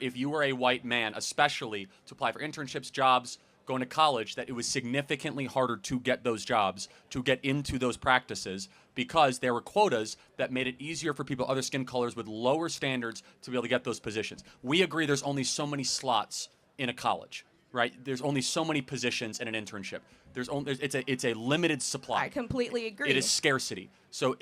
If you were a white man, especially to apply for internships, jobs, going to college, that it was significantly harder to get those jobs, to get into those practices, because there were quotas that made it easier for people of other skin colors with lower standards to be able to get those positions. We agree there's only so many slots in a college, right? There's only so many positions in an internship. It's a limited supply. I completely agree. It is scarcity. So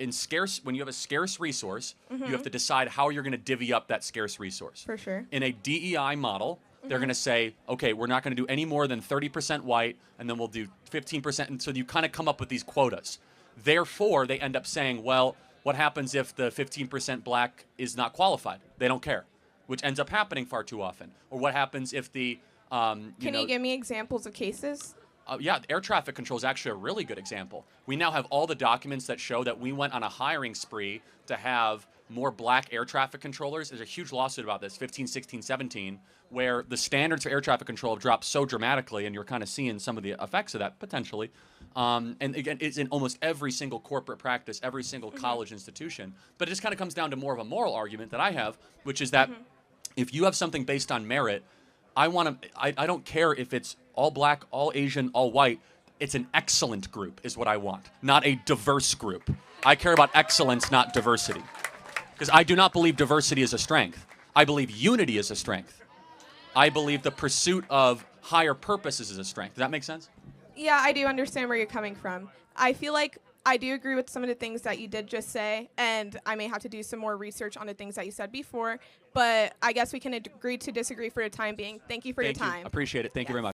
when you have a scarce resource, you have to decide how you're going to divvy up that scarce resource. For sure. In a DEI model, they're going to say, okay, we're not going to do any more than 30% white, and then we'll do 15%. And so you kind of come up with these quotas. Therefore, they end up saying, well, what happens if the 15% black is not qualified? They don't care, which ends up happening far too often. Or what happens if the Can you give me examples of cases? Yeah, air traffic control is actually a really good example. We now have all the documents that show that we went on a hiring spree to have more black air traffic controllers. There's a huge lawsuit about this, 15, 16, 17, where the standards for air traffic control have dropped so dramatically, and you're kind of seeing some of the effects of that potentially. And again, it's in almost every single corporate practice, every single college institution. But it just kind of comes down to more of a moral argument that I have, which is that if you have something based on merit, I don't care if it's all black, all Asian, all white. It's an excellent group is what I want, not a diverse group. I care about excellence, not diversity. Because I do not believe diversity is a strength. I believe unity is a strength. I believe the pursuit of higher purposes is a strength. Does that make sense? Yeah, I do understand where you're coming from. I feel like I do agree with some of the things that you did just say, and I may have to do some more research on the things that you said before, but I guess we can agree to disagree for the time being. Thank you for your time. Appreciate it. Thank you very much.